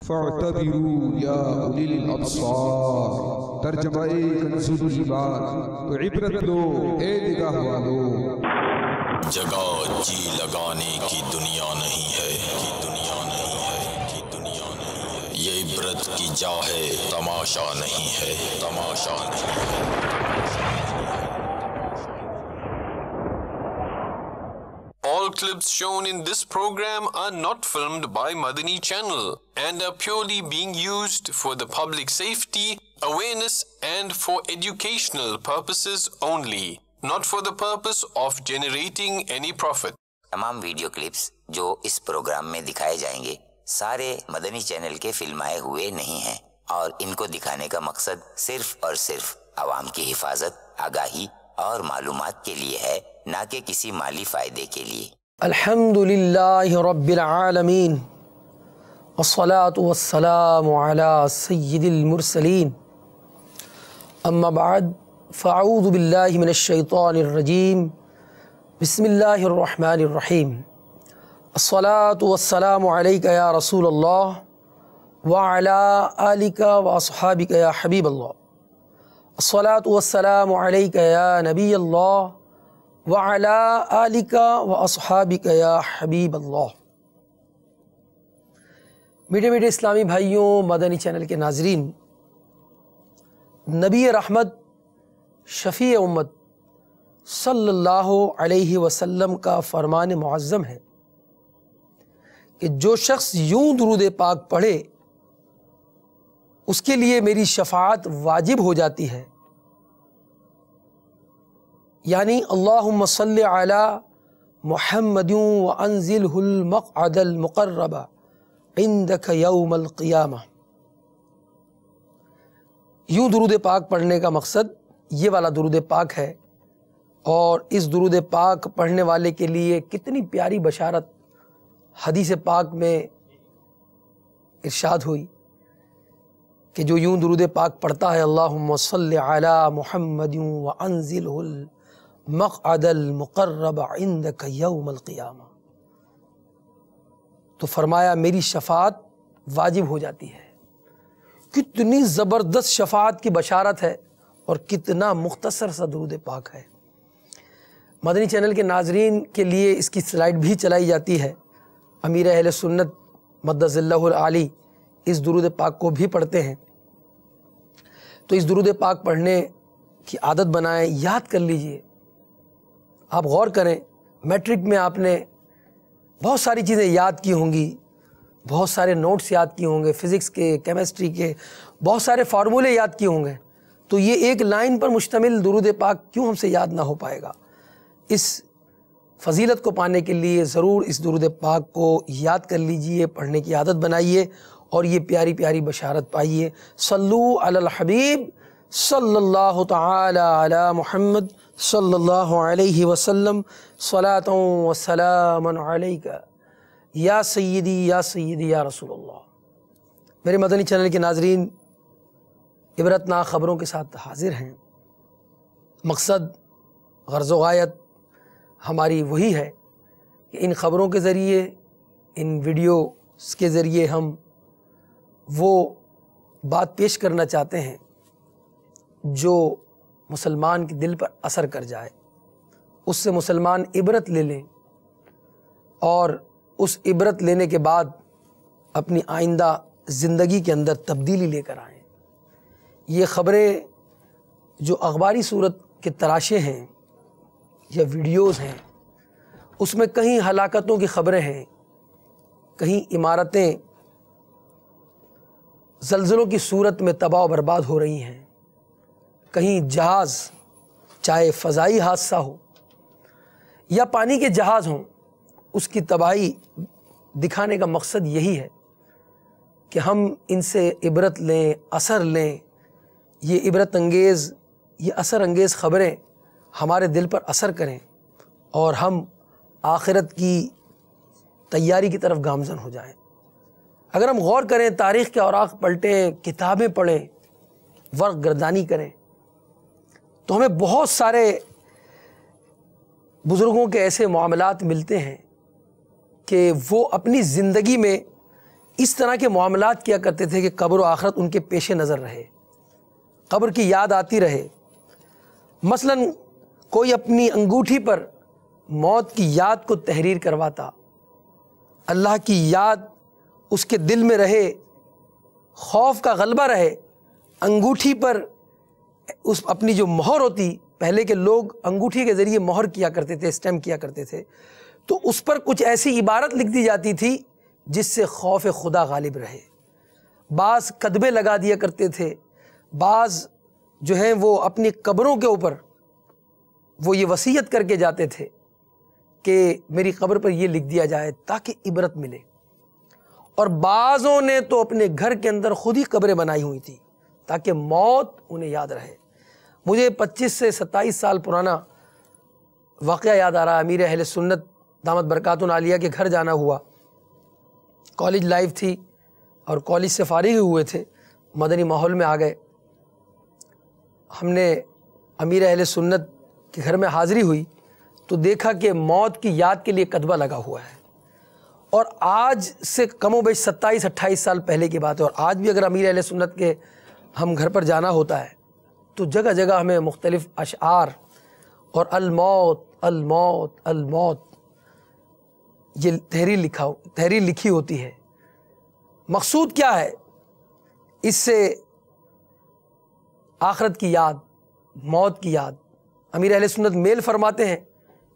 فاعتبروا یا اولی الابصار، ترجمہ کنز العباد، تو عبرت لو اے نگاہ والو۔ جگہ جی لگانے کی دنیا نہیں ہے، یہ عبرت کی جا ہے، تماشا نہیں ہے، تماشا نہیں ہے۔ All clips shown in this program are not filmed by Madani Channel and are purely being used for the public safety, awareness and for educational purposes only, not for the purpose of generating any profit. تمام video clips جو اس programme میں دکھائے جائیں گے سارے مدنی channel کے فلمائے ہوئے نہیں ہیں، اور ان کو دکھانے کا مقصد صرف اور صرف عوام کی حفاظت، آگاہی اور معلومات کے لیے ہے، نہ کہ کسی مالی فائدے کے لیے۔ الحمد للہ رب العالمین والصلاة والسلام علی سید المرسلین، اما بعد فاعوذ باللہ من الشیطان الرجیم، بسم اللہ الرحمن الرحیم۔ الصلاة والسلام علیک یا رسول اللہ وعلی آلک واصحابک یا حبیب اللہ۔ الصلاة والسلام علیک یا نبی اللہ وعلی آلک واصحابک یا حبیب اللہ۔ میٹھے میٹھے اسلامی بھائیوں، مدنی چینل کے ناظرین، نبی رحمت شفیع امت صلی اللہ علیہ وسلم کا فرمان معظم ہے کہ جو شخص یوں درود پاک پڑھے اس کے لیے میری شفاعت واجب ہو جاتی ہے، یعنی اللہم صلی علی محمد وانزلہ المقعد المقرب عندک یوم القیامہ۔ یوں درود پاک پڑھنے کا مقصد یہ والا درود پاک ہے، اور اس درود پاک پڑھنے والے کے لیے کتنی پیاری بشارت حدیث پاک میں ارشاد ہوئی کہ جو یوں درود پاک پڑھتا ہے اللہم صلی علی محمد وانزلہ المقعد المقرب عندک یوم القیامہ، تو فرمایا میری شفاعت واجب ہو جاتی ہے۔ کتنی زبردست شفاعت کی بشارت ہے اور کتنا مختصر سا درود پاک ہے۔ مدنی چینل کے ناظرین کے لیے اس کی سلائیڈ بھی چلائی جاتی ہے، امیر اہل سنت مدظ اللہ العالی اس درود پاک کو بھی پڑھتے ہیں، تو اس درود پاک پڑھنے کی عادت بنائیں، یاد کر لیجئے۔ آپ غور کریں، میٹرک میں آپ نے بہت ساری چیزیں یاد کی ہوں گی، بہت سارے نوٹس یاد کیے ہوں گے، فزکس کے، کیمسٹری کے، بہت سارے فارمولے یاد کیے ہوں گے، تو یہ ایک لائن پر مشتمل درود پاک کیوں ہم سے یاد نہ ہو پائے گا؟ اس فضیلت کو پانے کے لیے ضرور اس درود پاک کو یاد کر لیجئے، پڑھنے کی عادت بنائیے اور یہ پیاری پیاری بشارت پائیے۔ صلو علی الحبیب صلی اللہ تعالی علی محمد صلی اللہ علیہ وسلم، صلاۃ و سلام علیک یا سیدی یا سیدی یا رسول اللہ۔ میرے مدنی چینل کے ناظرین، عبرتناک خبروں کے ساتھ حاضر ہیں۔ مقصد، غرض و غایت ہماری وہی ہے کہ ان خبروں کے ذریعے، ان ویڈیوز کے ذریعے ہم وہ بات پیش کرنا چاہتے ہیں جو مسلمان کے دل پر اثر کر جائے، اس سے مسلمان عبرت لے لیں اور اس عبرت لینے کے بعد اپنی آئندہ زندگی کے اندر تبدیلی لے کر آئیں۔ یہ خبریں جو اخباری صورت کے تراشے ہیں یا ویڈیوز ہیں، اس میں کہیں ہلاکتوں کی خبریں ہیں، کہیں عمارتیں زلزلوں کی صورت میں تباہ و برباد ہو رہی ہیں، کہیں جہاز، چاہے فضائی حادثہ ہو یا پانی کے جہاز ہوں، اس کی تباہی دکھانے کا مقصد یہی ہے کہ ہم ان سے عبرت لیں، اثر لیں۔ یہ عبرت انگیز، یہ اثر انگیز خبریں ہمارے دل پر اثر کریں اور ہم آخرت کی تیاری کی طرف گامزن ہو جائیں۔ اگر ہم غور کریں، تاریخ کے اوراق پلٹیں، کتابیں پڑھیں، ورق گردانی کریں، تو ہمیں بہت سارے بزرگوں کے ایسے معاملات ملتے ہیں کہ وہ اپنی زندگی میں اس طرح کے معاملات کیا کرتے تھے کہ قبر و آخرت ان کے پیش نظر رہے، قبر کی یاد آتی رہے۔ مثلا کوئی اپنی انگوٹھی پر موت کی یاد کو تحریر کرواتا، اللہ کی یاد اس کے دل میں رہے، خوف کا غلبہ رہے، انگوٹھی پر اس اپنی جو مہر ہوتی، پہلے کے لوگ انگوٹھی کے ذریعے مہر کیا کرتے تھے، اسٹیمپ کیا کرتے تھے، تو اس پر کچھ ایسی عبارت لکھ دی جاتی تھی جس سے خوف خدا غالب رہے۔ بعض کتبے لگا دیا کرتے تھے، بعض جو ہیں وہ اپنی قبروں کے اوپر وہ یہ وصیت کر کے جاتے تھے کہ میری قبر پر یہ لکھ دیا جائے تاکہ عبرت ملے۔ اور بعضوں نے تو اپنے گھر کے اندر خود ہی قبریں بنائی ہوئی تھی تاکہ موت انہیں یاد رہے۔ مجھے 25 سے 27 سال پرانا واقعہ یاد آ رہا ہے۔ امیر اہل سنت دامت برکاتہ عالیہ کے گھر جانا ہوا، کالج لائف تھی اور کالج سے فارغ ہوئے تھے، مدنی ماحول میں آ گئے۔ ہم نے امیر اہل سنت کے گھر میں حاضری ہوئی تو دیکھا کہ موت کی یاد کے لیے کتبہ لگا ہوا ہے، اور آج سے کم و بیش 27-28 سال پہلے کی بات ہے، اور آج بھی اگر امیر اہل سنت کے ہم گھر پر جانا ہوتا ہے تو جگہ جگہ ہمیں مختلف اشعار اور الموت الموت الموت یہ تحریر لکھی ہوتی ہے۔ مقصود کیا ہے؟ اس سے آخرت کی یاد، موت کی یاد۔ امیر اہل سنت میل فرماتے ہیں،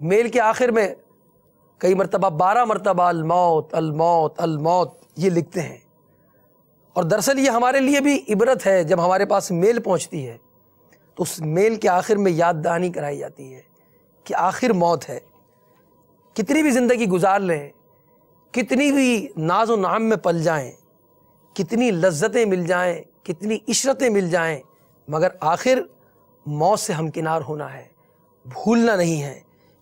میل کے آخر میں کئی مرتبہ 12 مرتبہ الموت الموت الموت یہ لکھتے ہیں، اور دراصل یہ ہمارے لیے بھی عبرت ہے۔ جب ہمارے پاس میل پہنچتی ہے تو اس میل کے آخر میں یاد دہانی کرائی جاتی ہے کہ آخر موت ہے۔ کتنی بھی زندگی گزار لیں، کتنی بھی ناز و نعم میں پل جائیں، کتنی لذتیں مل جائیں، کتنی عشرتیں مل جائیں، مگر آخر موت سے ہمکنار ہونا ہے، بھولنا نہیں ہے۔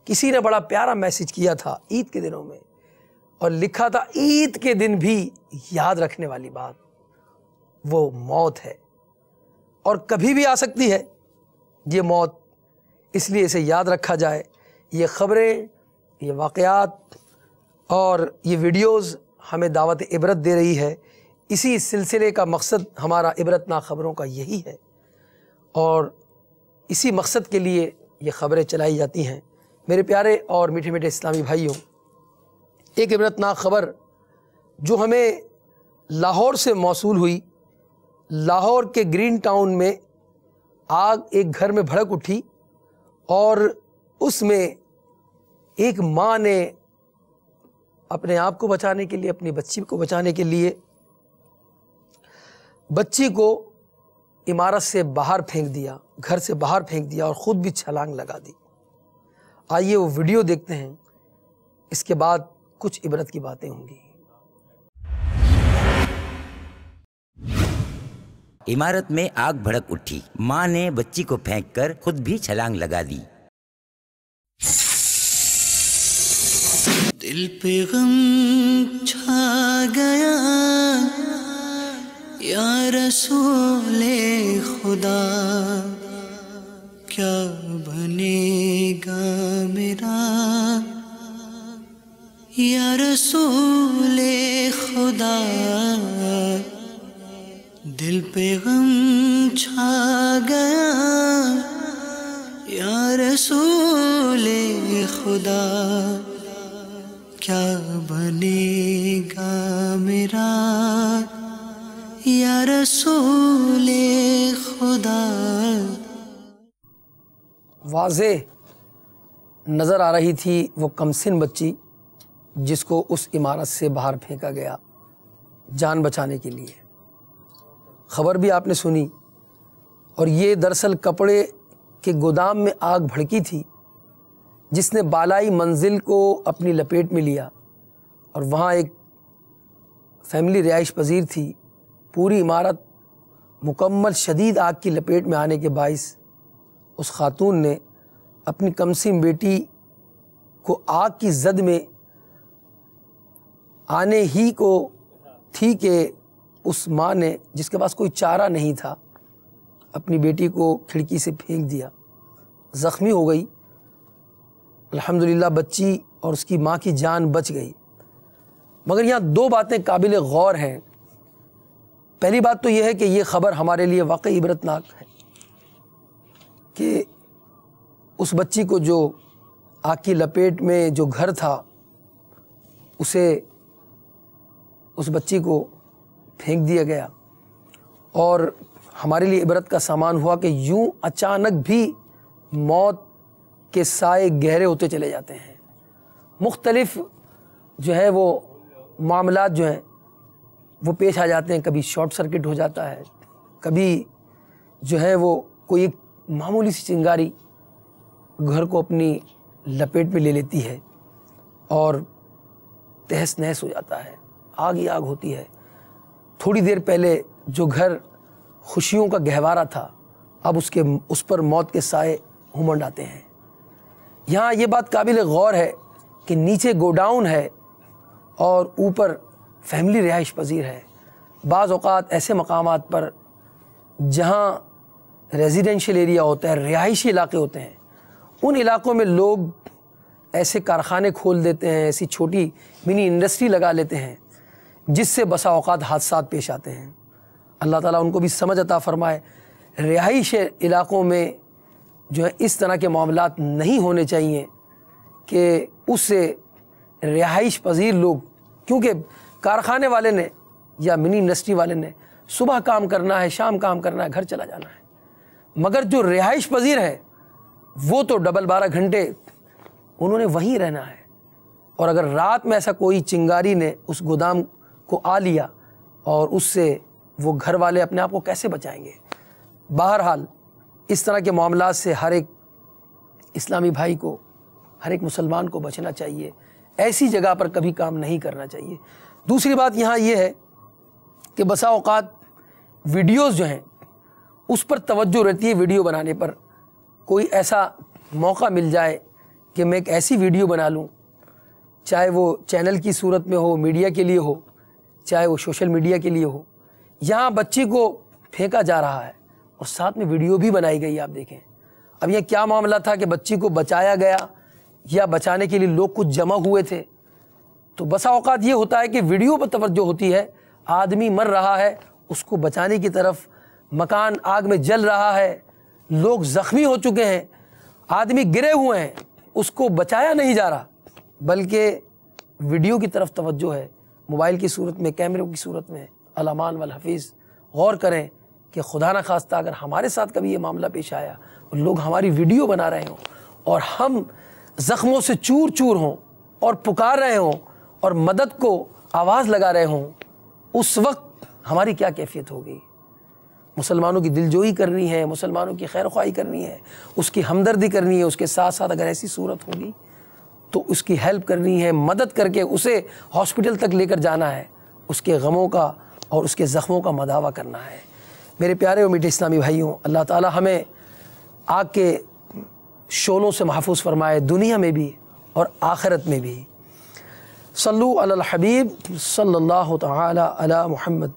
کسی نے بڑا پیارا میسج کیا تھا عید کے دنوں میں، اور لکھا تھا عید کے دن بھی یاد رکھنے والی بات وہ موت ہے، اور کبھی بھی آ سکتی ہے یہ موت، اس لیے اسے یاد رکھا جائے۔ یہ خبریں، یہ واقعات اور یہ ویڈیوز ہمیں دعوت عبرت دے رہی ہے۔ اسی سلسلے کا مقصد ہمارا عبرتناک خبروں کا یہی ہے، اور اسی مقصد کے لیے یہ خبریں چلائی جاتی ہیں۔ میرے پیارے اور میٹھے میٹھے اسلامی بھائیوں، ایک عبرتناک خبر جو ہمیں لاہور سے موصول ہوئی۔ لاہور کے گرین ٹاؤن میں آگ ایک گھر میں بھڑک اٹھی، اور اس میں ایک ماں نے اپنے آپ کو بچانے کے لیے، اپنی بچی کو بچانے کے لیے بچی کو عمارت سے باہر پھینک دیا، گھر سے باہر پھینک دیا، اور خود بھی چھلانگ لگا دی۔ آئیے وہ ویڈیو دیکھتے ہیں، اس کے بعد کچھ عبرت کی باتیں ہوں گی۔ عمارت میں آگ بھڑک اٹھی، ماں نے بچی کو پھینک کر خود بھی چھلانگ لگا دی۔ دل پہ غم چھا گیا یا رسول خدا، کیا بنے گا میرا یا رسول خدا۔ دل پہ غم چھا گیا یا رسول خدا، کیا بنے گا میرا یا رسول خدا۔ واضح نظر آ رہی تھی وہ کمسن بچی جس کو اس عمارت سے باہر پھینکا گیا جان بچانے کے لیے۔ خبر بھی آپ نے سنی، اور یہ دراصل کپڑے کے گودام میں آگ بھڑکی تھی جس نے بالائی منزل کو اپنی لپیٹ میں لیا، اور وہاں ایک فیملی رہائش پذیر تھی۔ پوری عمارت مکمل شدید آگ کی لپیٹ میں آنے کے باعث اس خاتون نے اپنی کمسن بیٹی کو آگ کی زد میں آنے ہی کو تھی کہ اس ماں نے، جس کے پاس کوئی چارہ نہیں تھا، اپنی بیٹی کو کھڑکی سے پھینک دیا، زخمی ہو گئی۔ الحمدللہ بچی اور اس کی ماں کی جان بچ گئی، مگر یہاں دو باتیں قابل غور ہیں. پہلی بات تو یہ ہے کہ یہ خبر ہمارے لیے واقعی عبرتناک ہے کہ اس بچی کو جو آگ کی لپیٹ میں جو گھر تھا اس بچی کو پھینک دیا گیا، اور ہمارے لیے عبرت کا سامان ہوا کہ یوں اچانک بھی موت کے سائے گہرے ہوتے چلے جاتے ہیں. مختلف جو ہے وہ معاملات جو ہیں وہ پیش آ جاتے ہیں. کبھی شارٹ سرکٹ ہو جاتا ہے، کبھی جو ہے وہ کوئی ایک معمولی سی چنگاری گھر کو اپنی لپیٹ میں لے لیتی ہے اور تہس نہس ہو جاتا ہے، آگ ہی آگ ہوتی ہے. تھوڑی دیر پہلے جو گھر خوشیوں کا گہوارہ تھا اب اس پر موت کے سائے ہمنڈ آتے ہیں. یہاں یہ بات قابل غور ہے کہ نیچے گوڈاؤن ہے اور اوپر فیملی رہائش پذیر ہے. بعض اوقات ایسے مقامات پر جہاں ریزیڈینشل ایریا ہوتا ہے، رہائشی علاقے ہوتے ہیں، ان علاقوں میں لوگ ایسے کارخانے کھول دیتے ہیں، ایسی چھوٹی منی انڈسٹری لگا لیتے ہیں جس سے بسا اوقات حادثات پیش آتے ہیں. اللہ تعالیٰ ان کو بھی سمجھ عطا فرمائے. رہائش علاقوں میں جو ہے اس طرح کے معاملات نہیں ہونے چاہیے کہ اس سے رہائش پذیر لوگ، کیونکہ کارخانے والے نے یا منی انڈسٹری والے نے صبح کام کرنا ہے، شام کام کرنا ہے، گھر چلا جانا ہے، مگر جو رہائش پذیر ہے وہ تو ڈبل 12 گھنٹے انہوں نے وہیں رہنا ہے. اور اگر رات میں ایسا کوئی چنگاری نے اس گودام کو آ لیا اور اس سے وہ گھر والے اپنے آپ کو کیسے بچائیں گے؟ بہرحال اس طرح کے معاملات سے ہر ایک اسلامی بھائی کو، ہر ایک مسلمان کو بچنا چاہیے. ایسی جگہ پر کبھی کام نہیں کرنا چاہیے. دوسری بات یہاں یہ ہے کہ بسا اوقات ویڈیوز جو ہیں اس پر توجہ رہتی ہے. ویڈیو بنانے پر کوئی ایسا موقع مل جائے کہ میں ایک ایسی ویڈیو بنا لوں، چاہے وہ چینل کی صورت میں ہو، میڈیا کے لیے ہو، چاہے وہ سوشل میڈیا کے لیے ہو. یہاں بچی کو پھینکا جا رہا ہے اور ساتھ میں ویڈیو بھی بنائی گئی. آپ دیکھیں اب یہ کیا معاملہ تھا کہ بچی کو بچایا گیا یا بچانے کے لیے لوگ کچھ جمع ہوئے تھے. تو بسا اوقات یہ ہوتا ہے کہ ویڈیو پر توجہ ہوتی ہے، آدمی مر رہا ہے اس کو بچانے کی طرف، مکان آگ میں جل رہا ہے، لوگ زخمی ہو چکے ہیں، آدمی گرے ہوئے ہیں، اس کو بچایا نہیں جا رہا، بلکہ ویڈیو کی طرف توجہ ہے، موبائل کی صورت میں، کیمروں کی صورت میں. الامان والحفیظ غور کریں کہ خدا نہ خواستہ اگر ہمارے ساتھ کبھی یہ معاملہ پیش آیا اور لوگ ہماری ویڈیو بنا رہے ہوں اور ہم زخموں سے چور چور ہوں اور پکار رہے ہوں اور مدد کو آواز لگا رہے ہوں، اس وقت ہماری کیا کیفیت ہوگی؟ مسلمانوں کی دلجوئی کرنی ہے، مسلمانوں کی خیر خواہی کرنی ہے، اس کی ہمدردی کرنی ہے، اس کے ساتھ ساتھ اگر ایسی صورت ہوگی تو اس کی ہیلپ کرنی ہے، مدد کر کے اسے ہاسپٹل تک لے کر جانا ہے، اس کے غموں کا اور اس کے زخموں کا مداوع کرنا ہے. میرے پیارے اور میٹھے اسلامی بھائیوں، اللہ تعالی ہمیں آگ کے شعلوں سے محفوظ فرمائے، دنیا میں بھی اور آخرت میں بھی. صلو علی الحبیب صلی اللہ تعالی علی محمد.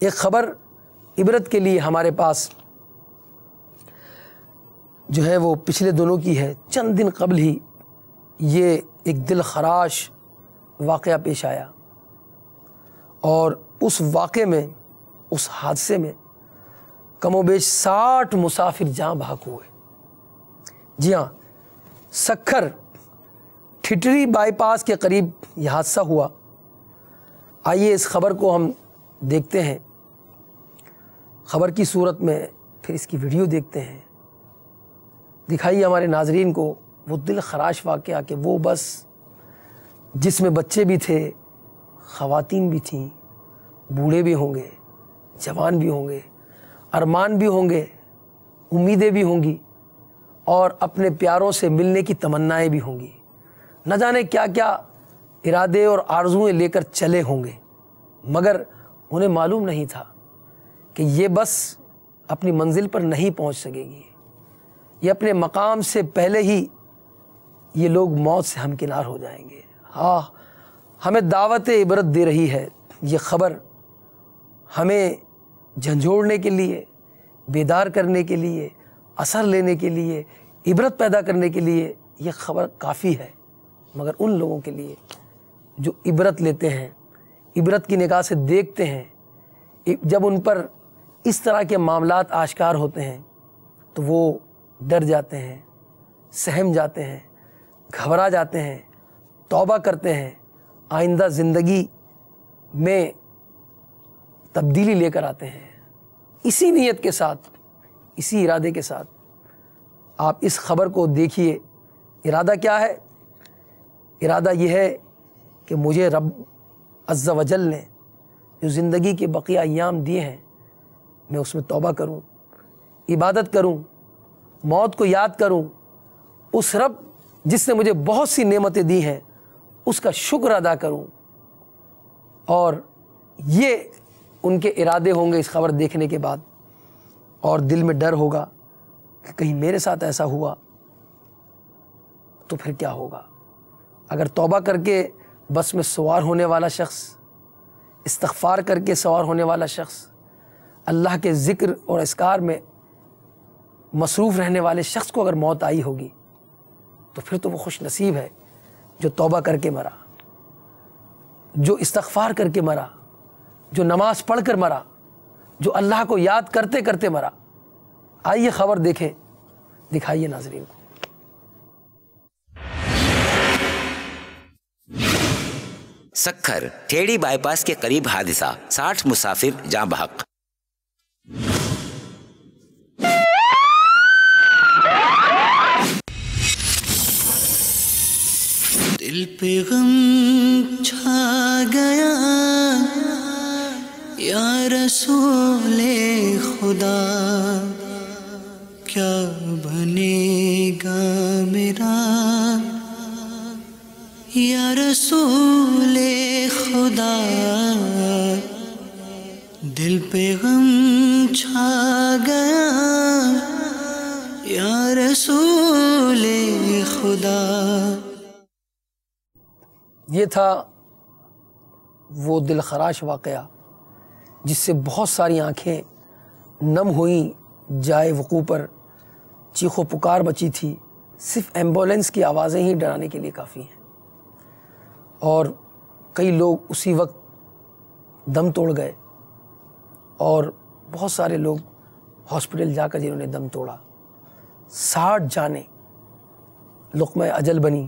ایک خبر عبرت کے لیے ہمارے پاس جو ہے وہ پچھلے دنوں کی ہے. چند دن قبل ہی یہ ایک دل خراش واقعہ پیش آیا اور اس واقعے میں، اس حادثے میں کم و بیش 60 مسافر جاں بحق ہوئے. جی ہاں، سکھر ٹھٹری بائی پاس کے قریب یہ حادثہ ہوا. آئیے اس خبر کو ہم دیکھتے ہیں، خبر کی صورت میں پھر اس کی ویڈیو دیکھتے ہیں. دکھائیے ہمارے ناظرین کو وہ دل خراش واقعہ کہ وہ بس جس میں بچے بھی تھے، خواتین بھی تھیں، بوڑھے بھی ہوں گے، جوان بھی ہوں گے، ارمان بھی ہوں گے، امیدیں بھی ہوں گی اور اپنے پیاروں سے ملنے کی تمنائیں بھی ہوں گی. نہ جانے کیا کیا ارادے اور آرزوئیں لے کر چلے ہوں گے، مگر انہیں معلوم نہیں تھا کہ یہ بس اپنی منزل پر نہیں پہنچ سکے گی. یہ اپنے مقام سے پہلے ہی یہ لوگ موت سے ہمکنار ہو جائیں گے. ہاں، ہمیں دعوت عبرت دے رہی ہے یہ خبر، ہمیں جھنجھوڑنے کے لیے، بیدار کرنے کے لیے، اثر لینے کے لیے، عبرت پیدا کرنے کے لیے یہ خبر کافی ہے. مگر ان لوگوں کے لیے جو عبرت لیتے ہیں، عبرت کی نگاہ سے دیکھتے ہیں، جب ان پر اس طرح کے معاملات آشکار ہوتے ہیں تو وہ ڈر جاتے ہیں، سہم جاتے ہیں، گھبرا جاتے ہیں، توبہ کرتے ہیں، آئندہ زندگی میں تبدیلی لے کر آتے ہیں۔ اسی نیت کے ساتھ، اسی ارادے کے ساتھ آپ اس خبر کو دیکھیے۔ ارادہ کیا ہے؟ ارادہ یہ ہے کہ مجھے رب عز و جل نے جو زندگی کے بقیہ ایام دیے ہیں میں اس میں توبہ کروں، عبادت کروں، موت کو یاد کروں، اس رب جس نے مجھے بہت سی نعمتیں دی ہیں اس کا شکر ادا کروں۔ اور یہ ان کے ارادے ہوں گے اس خبر دیکھنے کے بعد، اور دل میں ڈر ہوگا کہ کہیں میرے ساتھ ایسا ہوا تو پھر کیا ہوگا۔ اگر توبہ کر کے بس میں سوار ہونے والا شخص، استغفار کر کے سوار ہونے والا شخص، اللہ کے ذکر اور اذکار میں مصروف رہنے والے شخص کو اگر موت آئی ہوگی تو پھر تو وہ خوش نصیب ہے جو توبہ کر کے مرا، جو استغفار کر کے مرا، جو نماز پڑھ کر مرا، جو اللہ کو یاد کرتے کرتے مرا۔ آئیے خبر دیکھیں، دکھائیے ناظرین کو۔ سکھر ٹھیڑی بائی پاس کے قریب حادثہ، 60 مسافر جاں بحق۔ دل پہ غم چھا گیا یا رسول خدا، کیا بنے گا میرا یا رسول خدا۔ دل پہ غم چھا گیا یا رسول خدا۔ یہ تھا وہ دل خراش واقعہ جس سے بہت ساری آنکھیں نم ہوئیں، جائے وقوع پر چیخ و پکار بچی تھی۔ صرف ایمبولینس کی آوازیں ہی ڈرانے کے لیے کافی ہیں، اور کئی لوگ اسی وقت دم توڑ گئے، اور بہت سارے لوگ ہاسپٹل جا کر جنہوں نے دم توڑا۔ 60 جانیں لقمہ اجل بنی۔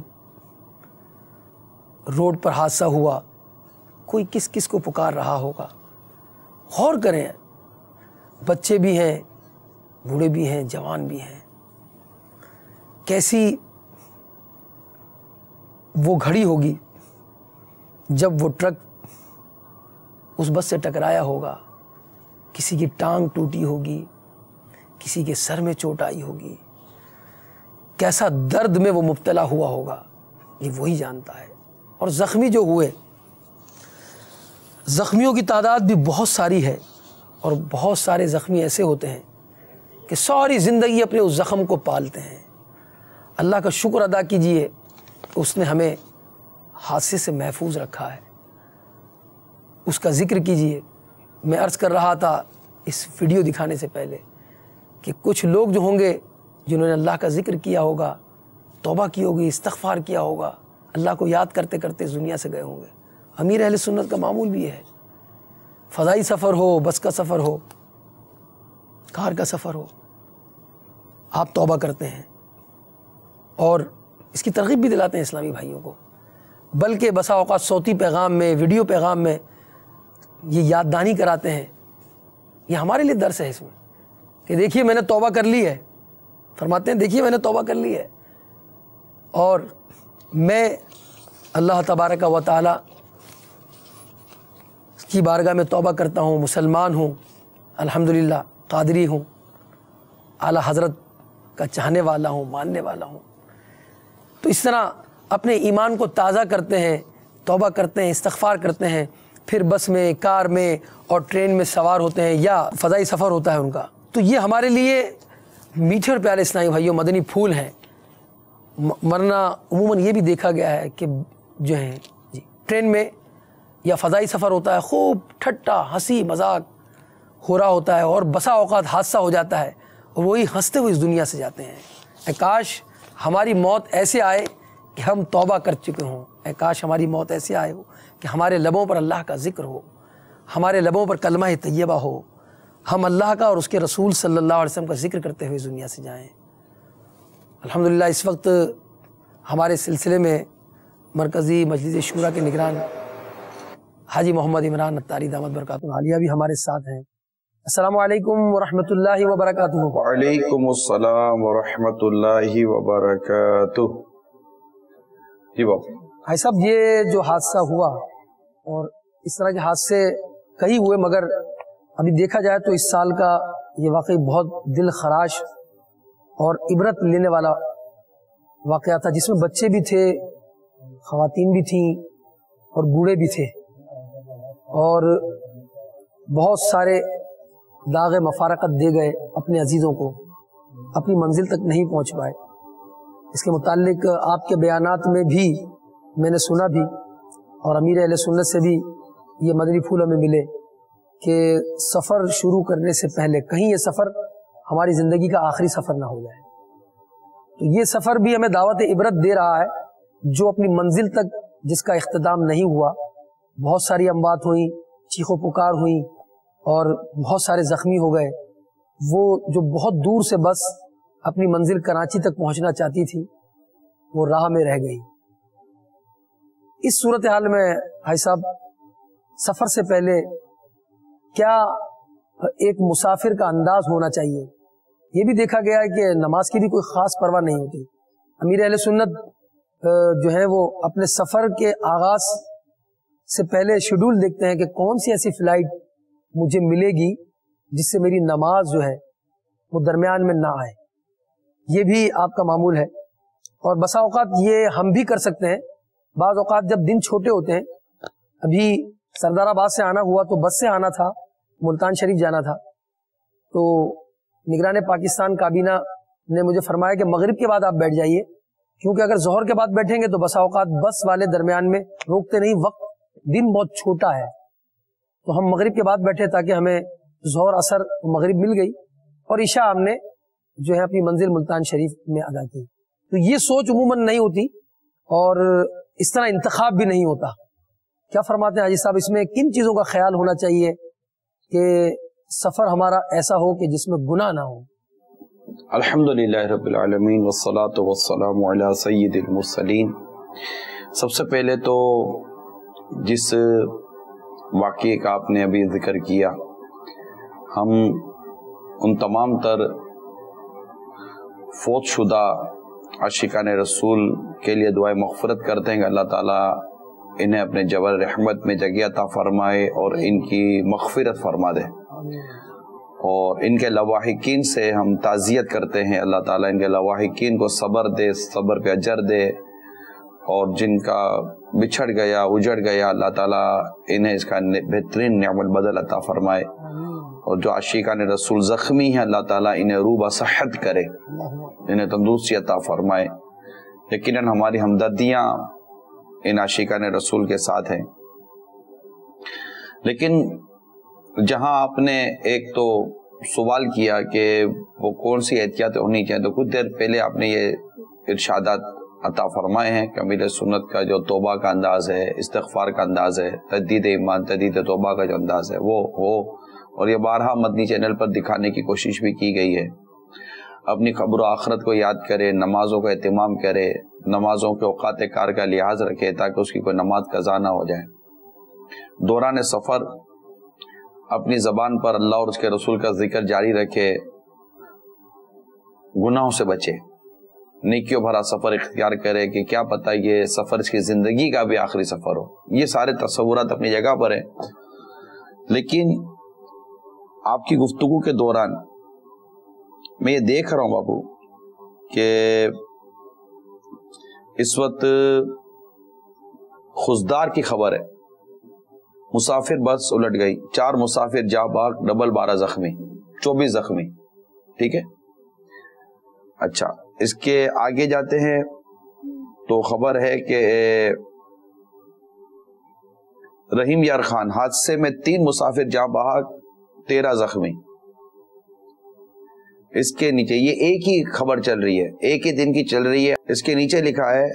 روڈ پر حادثہ ہوا، کوئی کس کس کو پکار رہا ہوگا۔ غور کریں، بچے بھی ہیں، بوڑھے بھی ہیں، جوان بھی ہیں۔ کیسی وہ گھڑی ہوگی جب وہ ٹرک اس بس سے ٹکرایا ہوگا، کسی کی ٹانگ ٹوٹی ہوگی، کسی کے سر میں چوٹ آئی ہوگی، کیسا درد میں وہ مبتلا ہوا ہوگا، یہ وہی جانتا ہے۔ اور زخمی جو ہوئے، زخمیوں کی تعداد بھی بہت ساری ہے، اور بہت سارے زخمی ایسے ہوتے ہیں کہ ساری زندگی اپنے اس زخم کو پالتے ہیں۔ اللہ کا شکر ادا کیجئے کہ اس نے ہمیں حادثے سے محفوظ رکھا ہے، اس کا ذکر کیجئے۔ میں عرض کر رہا تھا اس ویڈیو دکھانے سے پہلے کہ کچھ لوگ جو ہوں گے جنہوں نے اللہ کا ذکر کیا ہوگا، توبہ کی ہوگی، استغفار کیا ہوگا، اللہ کو یاد کرتے کرتے اس دنیا سے گئے ہوں گے۔ امیر اہل سنت کا معمول بھی ہے، فضائی سفر ہو، بس کا سفر ہو، کار کا سفر ہو، آپ توبہ کرتے ہیں اور اس کی ترغیب بھی دلاتے ہیں اسلامی بھائیوں کو، بلکہ بسا اوقات صوتی پیغام میں، ویڈیو پیغام میں یہ یاد دہانی کراتے ہیں۔ یہ ہمارے لیے درس ہے اس میں کہ دیکھیے میں نے توبہ کر لی ہے، فرماتے ہیں دیکھیے میں نے توبہ کر لی ہے، اور میں اللہ تبارک و تعالی کی بارگاہ میں توبہ کرتا ہوں، مسلمان ہوں، الحمدللہ قادری ہوں، اعلیٰ حضرت کا چاہنے والا ہوں، ماننے والا ہوں۔ تو اس طرح اپنے ایمان کو تازہ کرتے ہیں، توبہ کرتے ہیں، استغفار کرتے ہیں، پھر بس میں، کار میں اور ٹرین میں سوار ہوتے ہیں یا فضائی سفر ہوتا ہے ان کا۔ تو یہ ہمارے لیے میٹھے اور پیارے اسلامی بھائیوں مدنی پھول ہیں، ورنہ عموماً یہ بھی دیکھا گیا ہے کہ جو ہیں ٹرین میں یا فضائی سفر ہوتا ہے، خوب ٹھٹا ہنسی مذاق ہو رہا ہوتا ہے، اور بسا اوقات حادثہ ہو جاتا ہے اور وہی ہنستے ہوئے اس دنیا سے جاتے ہیں۔ اے کاش ہماری موت ایسے آئے کہ ہم توبہ کر چکے ہوں، اے کاش ہماری موت ایسے آئے ہو کہ ہمارے لبوں پر اللہ کا ذکر ہو، ہمارے لبوں پر کلمہ طیبہ ہو، ہم اللہ کا اور اس کے رسول صلی اللہ علیہ وسلم کا ذکر کرتے ہوئے دنیا سے جائیں۔ الحمدللہ اس وقت ہمارے سلسلے میں مرکزی مجلس شورا کے نگران حاجی محمد عمران اتاری دامت برکاتہ العالیہ بھی ہمارے ساتھ ہیں۔ السلام علیکم ورحمۃ اللہ وبرکاتہ۔ وعلیکم السلام ورحمۃ اللہ وبرکاتہ۔ جی بابا۔ بھائی صاحب، یہ جو حادثہ ہوا، اور اس طرح کے حادثے کئی ہوئے، مگر ابھی دیکھا جائے تو اس سال کا یہ واقعی بہت دل خراش اور عبرت لینے والا واقعہ تھا، جس میں بچے بھی تھے، خواتین بھی تھیں اور بوڑھے بھی تھے، اور بہت سارے داغ مفارقت دے گئے اپنے عزیزوں کو، اپنی منزل تک نہیں پہنچ پائے۔ اس کے متعلق آپ کے بیانات میں بھی میں نے سنا بھی، اور امیر اہل سنت سے بھی یہ مدنی پھول ہمیں ملے کہ سفر شروع کرنے سے پہلے کہیں یہ سفر ہماری زندگی کا آخری سفر نہ ہو جائے۔ تو یہ سفر بھی ہمیں دعوت عبرت دے رہا ہے، جو اپنی منزل تک جس کا اختتام نہیں ہوا، بہت ساری اموات ہوئیں، چیخ و پکار ہوئیں، اور بہت سارے زخمی ہو گئے۔ وہ جو بہت دور سے بس اپنی منزل کراچی تک پہنچنا چاہتی تھی، وہ راہ میں رہ گئی۔ اس صورتحال میں بھائی صاحب، سفر سے پہلے کیا ایک مسافر کا انداز ہونا چاہیے؟ یہ بھی دیکھا گیا ہے کہ نماز کی بھی کوئی خاص پرواہ نہیں ہوتی۔ امیر اہل سنت جو ہے وہ اپنے سفر کے آغاز سے پہلے شیڈول دیکھتے ہیں کہ کون سی ایسی فلائٹ مجھے ملے گی جس سے میری نماز جو ہے وہ درمیان میں نہ آئے۔ یہ بھی آپ کا معمول ہے، اور بسا اوقات یہ ہم بھی کر سکتے ہیں۔ بعض اوقات جب دن چھوٹے ہوتے ہیں، ابھی سردار آباد سے آنا ہوا تو بس سے آنا تھا، ملتان شریف جانا تھا، تو نگران پاکستان کابینہ نے مجھے فرمایا کہ مغرب کے بعد آپ بیٹھ جائیے، کیونکہ اگر ظہر کے بعد بیٹھیں گے تو بسا اوقات بس والے درمیان میں روکتے نہیں، وقت دن بہت چھوٹا ہے۔ تو ہم مغرب کے بعد بیٹھے تاکہ ہمیں ظہر اثر مغرب مل گئی، اور عشاء ہم نے جو ہے اپنی منزل ملتان شریف میں ادا کی۔ تو یہ سوچ عموماً نہیں ہوتی، اور اس طرح انتخاب بھی نہیں ہوتا۔ کیا فرماتے ہیں حاجی صاحب، اس میں کن چیزوں کا خیال ہونا چاہیے کہ سفر ہمارا ایسا ہو کہ جس میں گناہ نہ ہو؟ الحمدللہ رب العالمین والصلاة والسلام علی سید المرسلین۔ سب سے پہلے تو جس واقعے کا آپ نے ابھی ذکر کیا، ہم ان تمام تر فوت شدہ عاشقان رسول کے لیے دعائے مغفرت کرتے ہیں کہ اللہ تعالیٰ انہیں اپنے جبر رحمت میں جگہ عطا فرمائے اور ان کی مغفرت فرما دے، اور ان کے لواحقین سے ہم تعزیت کرتے ہیں، اللہ تعالیٰ ان کے لواحقین کو صبر دے، صبر پہ اجر دے، اور جن کا بچھڑ گیا اجڑ گیا اللہ تعالیٰ انہیں اس کا بہترین نعم البدل عطا فرمائے، اور جو عاشقان رسول زخمی ہیں اللہ تعالیٰ انہیں روح صحت کرے، انہیں تندرستی عطا فرمائے۔ یقیناً ہماری ہمدردیاں ان عاشقان رسول کے ساتھ ہیں۔ لیکن جہاں آپ نے ایک تو سوال کیا کہ وہ کون سی احتیاط ہونی چاہیے، تو کچھ دیر پہلے آپ نے یہ ارشادات عطا فرمائے ہیں کہ امیر سنت کا جو توبہ کا انداز ہے، استغفار کا انداز ہے، تجدید ایمان، تجدید توبہ کا جو انداز ہے وہ ہو، اور یہ بارہا مدنی چینل پر دکھانے کی کوشش بھی کی گئی ہے۔ اپنی قبر و آخرت کو یاد کرے، نمازوں کا اہتمام کرے، نمازوں کے اوقات کار کا لحاظ رکھے تاکہ اس کی کوئی نماز قضا نہ ہو جائے۔ دوران سفر اپنی زبان پر اللہ اور اس کے رسول کا ذکر جاری رکھے، گناہوں سے بچے، نیکیوں بھرا سفر اختیار کرے کہ کیا پتہ یہ سفر اس کی زندگی کا بھی آخری سفر ہو۔ یہ سارے تصورات اپنی جگہ پر ہیں، لیکن آپ کی گفتگو کے دوران میں یہ دیکھ رہا ہوں بابو کہ اس وقت خزدار کی خبر ہے، مسافر بس الٹ گئی، 4 مسافر جاں بحق، ڈبل 12 زخمی، 24 زخمی، ٹھیک ہے۔ اچھا، اس کے آگے جاتے ہیں تو خبر ہے کہ رحیم یار خان حادثے میں 3 مسافر جاں بحق، 13 زخمی۔ اس کے نیچے یہ ایک ہی خبر چل رہی ہے، ایک ہی دن کی چل رہی ہے، اس کے نیچے لکھا ہے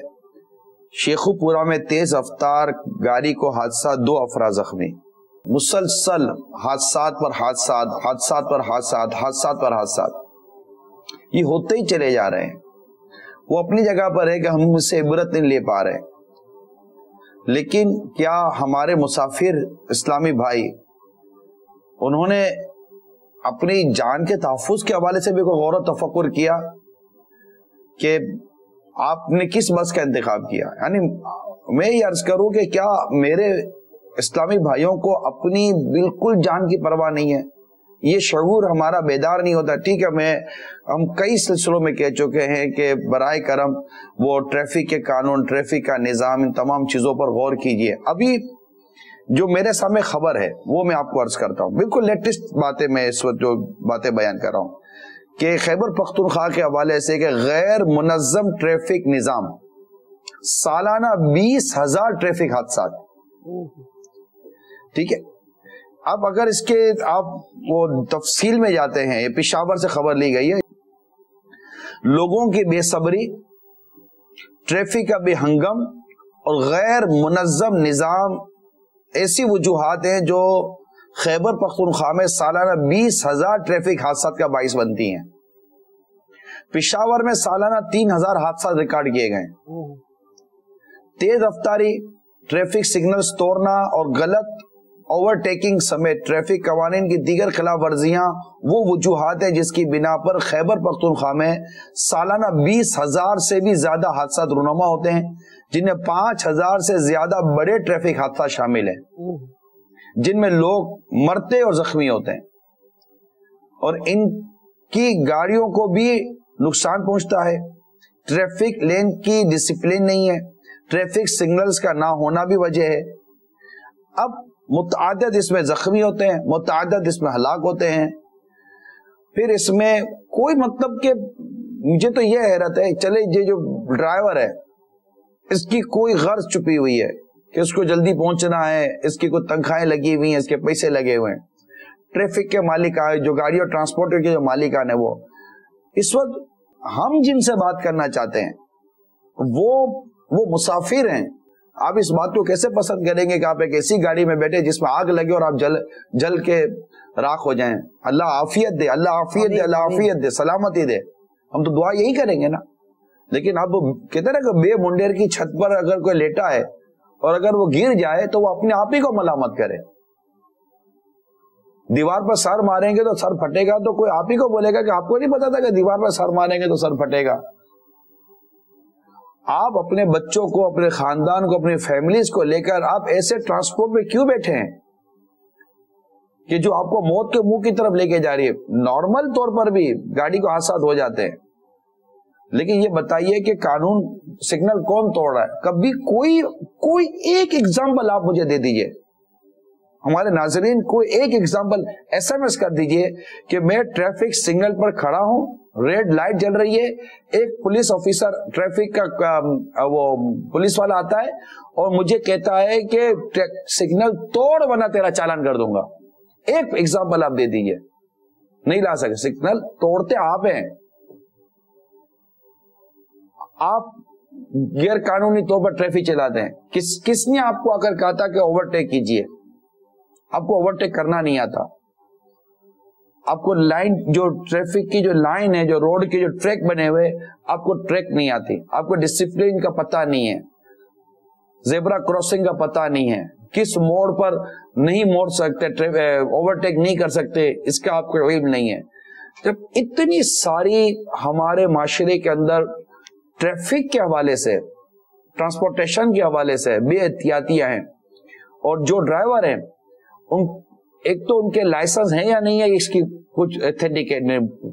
شیخو پورا میں تیز رفتار گاڑی کو حادثہ، 2 افراد زخمی، مسلسل حادثات پر حادثات، حادثات پر حادثات، حادثات پر حادثات یہ ہوتے ہی چلے جا رہے ہیں۔ وہ اپنی جگہ پر ہے کہ ہم اس سے عبرت نہیں لے پا رہے، لیکن کیا ہمارے مسافر اسلامی بھائی انہوں نے اپنی جان کے تحفظ کے حوالے سے بھی کوئی غور و تفکر کیا کہ آپ نے کس بس کا انتخاب کیا؟ یعنی میں یہ عرض کروں کہ کیا میرے اسلامی بھائیوں کو اپنی بالکل جان کی پرواہ نہیں ہے؟ یہ شعور ہمارا بیدار نہیں ہوتا۔ ٹھیک ہے، ہم کئی سلسلوں میں کہہ چکے ہیں کہ برائے کرم وہ ٹریفک کے قانون، ٹریفک کا نظام، ان تمام چیزوں پر غور کیجئے۔ ابھی جو میرے سامنے خبر ہے وہ میں آپ کو عرض کرتا ہوں، بالکل لیٹسٹ باتیں میں اس وقت جو باتیں بیان کر رہا ہوں کہ خیبر پختونخوا کے حوالے سے کہ غیر منظم ٹریفک نظام، سالانہ 20,000 ٹریفک حادثات، ٹھیک ہے۔ اب اگر اس کے آپ وہ تفصیل میں جاتے ہیں، یہ پشاور سے خبر لی گئی ہے، لوگوں کی بے صبری، ٹریفک کا بے ہنگم اور غیر منظم نظام ایسی وجوہات ہیں جو خیبر پختونخوا میں سالانہ 20,000 ٹریفک حادثات کا باعث بنتی ہیں۔ پشاور میں سالانہ 3,000 حادثات ریکارڈ کیے گئے۔ تیز رفتاری، ٹریفک سگنلز توڑنا اور غلط اوورٹیکنگ سمیت ٹریفک قوانین کی دیگر خلاف ورزیاں وہ وجوہات ہیں جس کی بنا پر خیبر پختونخوا میں سالانہ 20,000 سے بھی زیادہ حادثات رونما ہوتے ہیں، جن میں 5,000 سے زیادہ بڑے ٹریفک حادثات شامل ہیں جن میں لوگ مرتے اور زخمی ہوتے ہیں، اور ان کی گاڑیوں کو بھی نقصان پہنچتا ہے۔ ٹریفک لین کی ڈسپلن نہیں ہے، ٹریفک سگنلز کا نہ ہونا بھی وجہ ہے۔ اب متعدد اس میں زخمی ہوتے ہیں، متعدد اس میں ہلاک ہوتے ہیں۔ پھر اس میں کوئی مطلب کہ مجھے تو یہ حیرت ہے، چلے یہ جو ڈرائیور ہے اس کی کوئی غرض چھپی ہوئی ہے کہ اس کو جلدی پہنچنا ہے، اس کی کوئی تنخواہیں لگی ہوئی ہیں، اس کے پیسے لگے ہوئے ہیں۔ ٹریفک کے مالکان جو گاڑی اور ٹرانسپورٹ کے جو مالکان ہیں، وہ اس وقت ہم جن سے بات کرنا چاہتے ہیں وہ مسافر ہیں۔ آپ اس بات کو کیسے پسند کریں گے کہ آپ ایک ایسی گاڑی میں بیٹھے جس میں آگ لگے اور آپ جل کے راکھ ہو جائیں؟ اللہ عافیت دے، اللہ عافیت دے، اللہ عافیت دے، سلامتی دے، ہم تو دعا یہی کریں گے نا۔ لیکن اب کہتے ہیں کہ بے منڈیر کی چھت پر اگر کوئی لیٹا ہے اور اگر وہ گر جائے تو وہ اپنے آپ ہی کو ملامت کرے۔ دیوار پر سر ماریں گے تو سر پھٹے گا، تو کوئی آپ ہی کو بولے گا کہ آپ کو نہیں پتا تھا کہ دیوار پر سر ماریں گے تو سر پھٹے گا۔ آپ اپنے بچوں کو، اپنے خاندان کو، اپنی فیملیز کو لے کر آپ ایسے ٹرانسپورٹ میں کیوں بیٹھے ہیں کہ جو آپ کو موت کے منہ کی طرف لے کے جا رہی ہے؟ نارمل طور پر بھی گاڑی کو حادثات ہو جاتے ہیں، لیکن یہ بتائیے کہ قانون سگنل کون توڑ رہا ہے؟ کبھی کوئی ایک ایگزامپل آپ مجھے دے دیجئے، ہمارے ناظرین کوئی ایک ایگزامپل ایس ایم ایس کر دیجئے کہ میں ٹریفک سگنل پر کھڑا ہوں، ریڈ لائٹ جل رہی ہے، ایک پولیس آفیسر ٹریفک کا وہ پولیس والا آتا ہے اور مجھے کہتا ہے کہ سگنل توڑ ورنہ تیرا چالان کر دوں گا۔ ایک ایگزامپل آپ دے دیجئے، نہیں لا سکے۔ سگنل توڑتے آپ ہیں، آپ غیر قانونی طور پر ٹریفک چلاتے ہیں۔ کس نے آپ کو آ کر کہا تھا کہ اوورٹیک کیجئے؟ آپ کو اوورٹیک کرنا نہیں آتا، آپ کو لائن جو ٹریفک کی جو لائن ہے، جو روڈ کے جو ٹریک بنے ہوئے، آپ کو ٹریک نہیں آتی، آپ کو ڈسپلن کا پتہ نہیں ہے، زیبرا کراسنگ کا پتہ نہیں ہے، کس موڑ پر نہیں موڑ سکتے، اوورٹیک نہیں کر سکتے، اس کا آپ کو علم نہیں ہے۔ جب اتنی ساری ہمارے معاشرے کے اندر ٹریفک کے حوالے سے، ٹرانسپورٹیشن کے حوالے سے بے احتیاطیاں ہیں، اور جو ڈرائیور ہیں ایک تو ان کے لائسنس ہیں یا نہیں ہے، اس کی کچھ ایتھینٹیکیٹ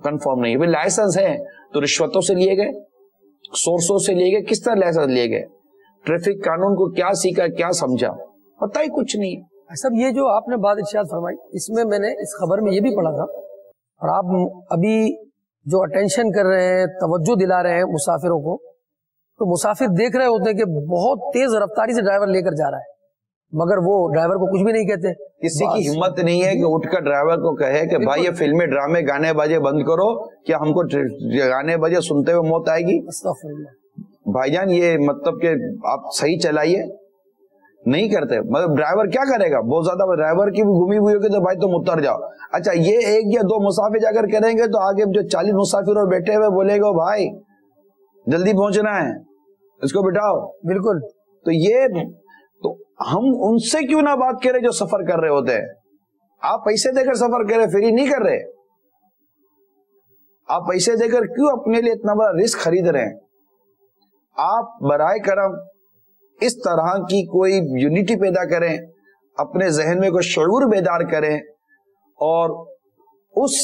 کنفرم نہیں ہے۔ لائسنس ہے تو رشوتوں سے لیے گئے، سورسوں سے لیے گئے، کس طرح لائسنس لیے گئے؟ ٹریفک قانون کو کیا سیکھا، کیا سمجھا، پتہ ہی کچھ نہیں۔ سب یہ جو آپ نے بات ارشاد فرمائی، اس میں نے اس خبر میں یہ بھی پڑھا تھا، اور آپ ابھی جو اٹینشن کر رہے ہیں، توجہ دلا رہے ہیں مسافروں کو، تو مسافر دیکھ رہے ہوتے ہیں کہ بہت تیز رفتاری سے ڈرائیور لے کر جا رہا ہے، مگر وہ ڈرائیور کو کچھ بھی نہیں کہتے۔ کسی کی ہمت نہیں ہے کہ اٹھ کر ڈرائیور کو کہے کہ بھائی یہ فلمیں ڈرامے گانے بجے بند کرو، کیا ہم کو گانے بجے سنتے ہوئے موت آئے گی؟ استغفر اللہ۔ بھائی جان یہ مطلب کہ آپ صحیح چلائیے، نہیں کرتے. مطلب ڈرائیور کیا کرے گا؟ بہت زیادہ ڈرائیور کی بھی گھومی ہوئی ہوگی تو بھائی تم اتر جاؤ. اچھا یہ 1 یا 2 مسافر جا کر کریں گے تو آگے جو 40 مسافر اور بیٹھے ہوئے بولے گا بھائی جلدی پہنچنا ہے اس کو بٹھاؤ. بالکل. تو یہ تو ہم ان سے کیوں نہ بات کریں جو سفر کر رہے ہوتے ہیں. آپ پیسے دے کر سفر کریں، فری نہیں کر رہے. آپ پیسے دے کر کیوں اپنے لیے اتنا بڑا رسک خرید رہے ہیں؟ آپ برائے کرم اس طرح کی کوئی یونٹی پیدا کریں، اپنے ذہن میں کوئی شعور بیدار کریں اور اس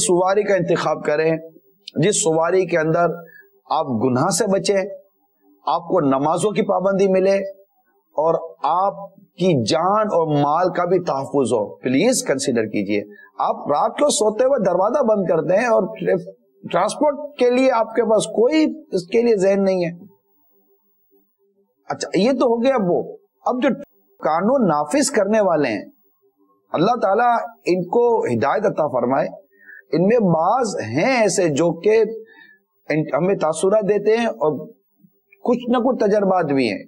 سواری کا انتخاب کریں جس سواری کے اندر آپ گناہ سے بچیں، آپ کو نمازوں کی پابندی ملے اور آپ کی جان اور مال کا بھی تحفظ ہو. پلیز کنسیڈر کیجئے. آپ رات کو سوتے ہوئے دروازہ بند کرتے ہیں اور ٹرانسپورٹ کے لیے آپ کے پاس کوئی اس کے لیے ذہن نہیں ہے. اچھا یہ تو ہو گیا وہ. اب جو قانون نافذ کرنے والے ہیں اللہ تعالیٰ ان کو ہدایت عطا فرمائے. ان میں بعض ہیں ایسے جو کہ ہمیں تاثرات دیتے ہیں اور کچھ نہ کچھ تجربات بھی ہیں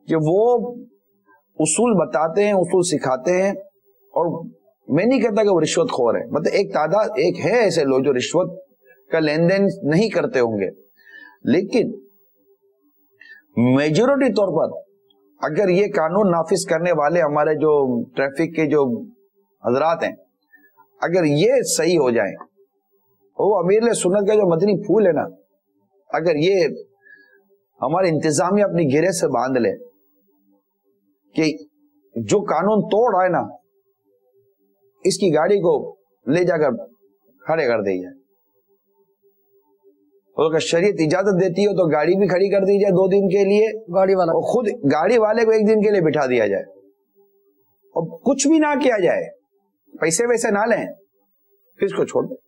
کہ وہ اصول بتاتے ہیں، اصول سکھاتے ہیں. اور میں نہیں کہتا کہ وہ رشوت خور ہے، مطلب ایک تعداد ایک ہے ایسے لوگ جو رشوت کا لین دین نہیں کرتے ہوں گے، لیکن میجورٹی طور پر اگر یہ قانون نافذ کرنے والے ہمارے جو ٹریفک کے جو حضرات ہیں اگر یہ صحیح ہو جائیں، وہ امیر سنت کا جو مدنی پھول ہے نا، اگر یہ ہمارے انتظامیہ اپنی گرے سے باندھ لے کہ جو قانون توڑ رہا ہے نا اس کی گاڑی کو لے جا کر کھڑے کر دی جائے، اور اگر شریعت اجازت دیتی ہو تو گاڑی بھی کھڑی کر دی جائے 2 دن کے لیے، گاڑی والا اور خود گاڑی والے کو 1 دن کے لیے بٹھا دیا جائے اور کچھ بھی نہ کیا جائے، پیسے ویسے نہ لیں، پھر اس کو چھوڑ دیں.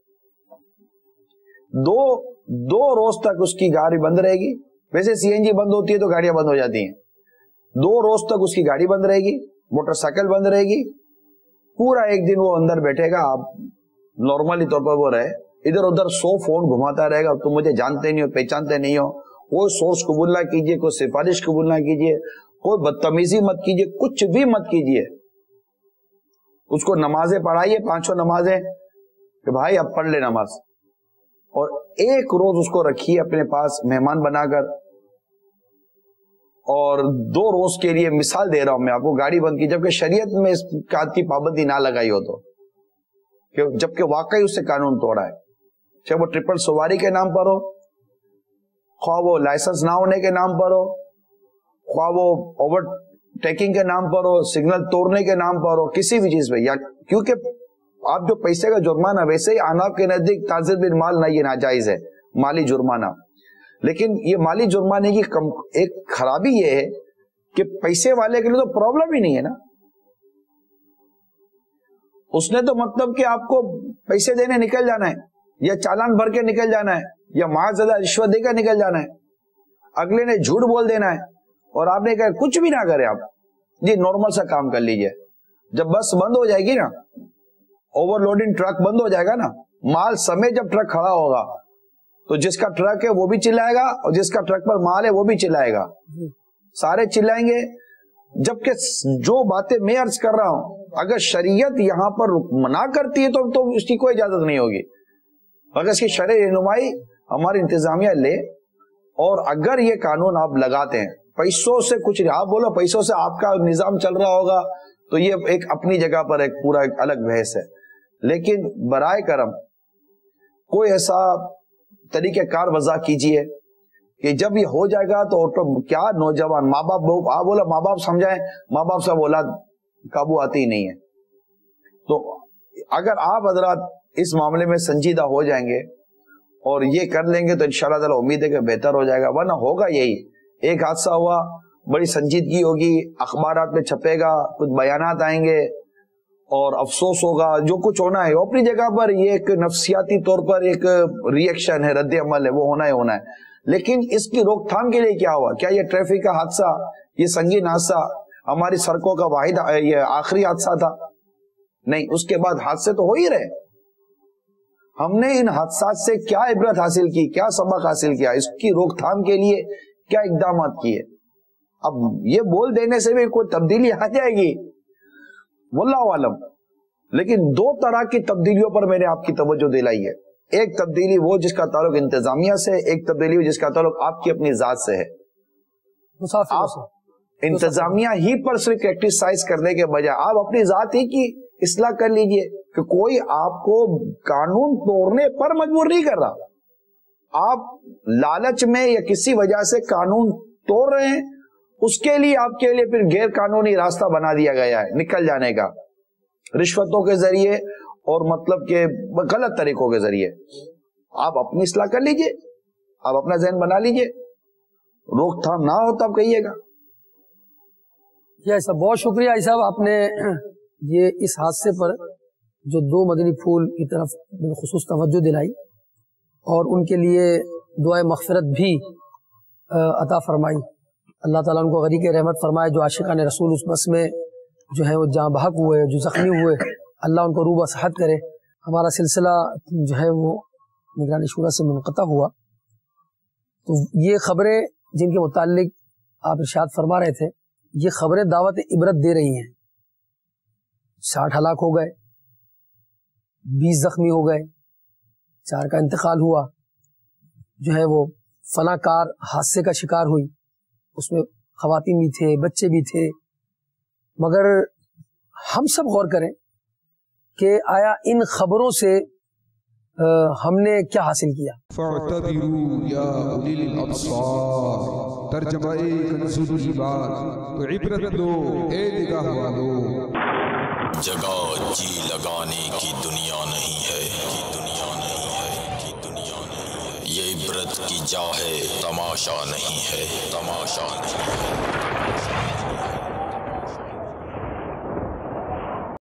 2 روز تک اس کی گاڑی بند رہے گی. ویسے سی این جی بند ہوتی ہے تو گاڑیاں بند ہو جاتی ہیں. 2 روز تک اس کی گاڑی بند رہے گی، موٹر سائیکل بند رہے گی، پورا 1 دن وہ اندر بیٹھے گا. آپ نارملی طور پر وہ رہے ادھر ادھر 100 فون گھماتا رہے گا. تم مجھے جانتے نہیں ہو، پہچانتے نہیں ہو، کوئی سورس قبول نہ کیجیے، کوئی سفارش قبول نہ کیجیے، کوئی بدتمیزی مت کیجیے، کچھ بھی مت کیجیے. اس کو نمازیں پڑھائیے، 5 نمازیں کہ بھائی اب پڑھ لے نماز، اور 1 روز اس کو رکھیے اپنے پاس مہمان بنا کر. اور 2 روز کے لیے مثال دے رہا ہوں میں آپ کو، گاڑی بند کی، جبکہ شریعت میں اس بات کی پابندی نہ لگائی ہو تو، جبکہ واقعی اس سے قانون توڑا ہے، چاہے وہ ٹرپل سواری کے نام پر ہو، خواہ وہ لائسنس نہ ہونے کے نام پر ہو، خواہ وہ اوور ٹیکنگ کے نام پر ہو، سگنل توڑنے کے نام پر ہو، کسی بھی چیز پہ. یا کیونکہ آپ جو پیسے کا جرمانہ ویسے ہی آناب کے نزدیک تعزیر بالمال نہ، یہ ناجائز ہے مالی جرمانہ. لیکن یہ مالی جرمانے کی ایک خرابی یہ ہے کہ پیسے والے کے لیے تو پرابلم ہی نہیں ہے نا. اس نے تو مطلب کہ آپ کو پیسے دینے نکل جانا ہے، یا چالان بھر کے نکل جانا ہے، یا معاذ اللہ رشوت دے کر نکل جانا ہے، اگلے نے جھوٹ بول دینا ہے، اور آپ نے کہا کچھ بھی نہ کرے، آپ جی نارمل سا کام کر لیجئے. جب بس بند ہو جائے گی نا، اوور لوڈنگ ٹرک بند ہو جائے گا نا، مال سمیت جب ٹرک کھڑا ہوگا تو جس کا ٹرک ہے وہ بھی چلائے گا اور جس کا ٹرک پر مال ہے وہ بھی چلائے گا، سارے چلائیں گے. جبکہ جو باتیں میں عرض کر رہا ہوں اگر شریعت یہاں پر منع کرتی ہے تو اس کی کوئی اجازت نہیں ہوگی. اگر اس کی شرعی رہنمائی ہماری انتظامیہ لے، اور اگر یہ قانون آپ لگاتے ہیں، پیسوں سے کچھ نہیں، آپ بولو پیسوں سے آپ کا نظام چل رہا ہوگا تو یہ ایک اپنی جگہ پر ایک پورا ایک الگ بحث ہے. لیکن برائے کرم کوئی ایسا طریقہ کار وضع کیجئے کہ جب یہ ہو جائے گا تو کیا نوجوان ماں باپ، بولا ماں باپ سمجھائیں، ماں باپ سے اولاد قابو آتی ہی نہیں ہے. تو اگر آپ حضرات اس معاملے میں سنجیدہ ہو جائیں گے اور یہ کر لیں گے تو انشاءاللہ تعالی امید ہے کہ بہتر ہو جائے گا. ورنہ ہوگا یہی، ایک حادثہ ہوا، بڑی سنجیدگی ہوگی، اخبارات میں چھپے گا، کچھ بیانات آئیں گے اور افسوس ہوگا. جو کچھ ہونا ہے اپنی جگہ پر یہ ایک نفسیاتی طور پر ایک ری ایکشن ہے، رد عمل ہے، وہ ہونا ہی ہونا ہے. لیکن اس کی روک تھام کے لیے کیا ہوا؟ کیا یہ ٹریفک کا حادثہ، یہ سنگین حادثہ ہماری سڑکوں کا واحد یہ آخری حادثہ تھا؟ نہیں، اس کے بعد حادثے تو ہو ہی رہے. ہم نے ان حادثات سے کیا عبرت حاصل کی, کیا سبق حاصل کیا, اس کی روک تھام کے لیے کیا اقدامات کیے. اب یہ بول دینے سے بھی کوئی تبدیلی آ جائے گی واللہ عالم. لیکن دو طرح کی تبدیلیوں پر میں نے آپ کی توجہ دلائی ہے. ایک تبدیلی وہ جس کا تعلق انتظامیہ سے, ایک تبدیلی جس کا تعلق آپ کی اپنی ذات سے ہے. آپ انتظامیہ ہی پر صرف کرٹیسائز کرنے کے بجائے آپ اپنی ذات ہی کی اصلاح کر لیجئے کہ کوئی آپ کو قانون توڑنے پر مجبور نہیں کر رہا. آپ لالچ میں یا کسی وجہ سے قانون توڑ رہے ہیں, اس کے لیے آپ کے لیے پھر غیر قانونی راستہ بنا دیا گیا ہے نکل جانے کا, رشوتوں کے ذریعے اور مطلب کہ غلط طریقوں کے ذریعے. آپ اپنی اصلاح کر لیجئے, آپ اپنا ذہن بنا لیجئے, روک تھام نہ ہو تب کہیے گا. ایسا بہت شکریہ عائشہ صاحب, آپ نے یہ اس حادثے پر جو دو مدنی پھول کی طرف بالخصوص توجہ دلائی اور ان کے لیے دعائے مغفرت بھی عطا فرمائی. اللہ تعالیٰ ان کو غریق رحمت فرمائے. جو عاشقان رسول اس بس میں جو ہے وہ جاں بحق ہوئے, جو زخمی ہوئے, اللہ ان کو روح و صحت کرے. ہمارا سلسلہ جو ہے وہ نگرانی شورا سے منقطع ہوا, تو یہ خبریں جن کے متعلق آپ ارشاد فرما رہے تھے, یہ خبریں دعوت عبرت دے رہی ہیں. 60 ہلاک ہو گئے, 20 زخمی ہو گئے, 4 کا انتقال ہوا, جو ہے وہ فنا کار حادثے کا شکار ہوئی, اس میں خواتین بھی تھے, بچے بھی تھے. مگر ہم سب غور کریں کہ آیا ان خبروں سے ہم نے کیا حاصل کیا. فاعتبروا یا اولی الابصار, ترجمہ کنز الجبال, تو عبرت لو اے نگاہ والو. جگہ جی لگانے کی دنیا نہیں ہے, کی دنیا نہیں ہے, کی دنیا نہیں ہے. یہ عبرت کی جا ہے, تماشا نہیں ہے, تماشا نہیں ہے.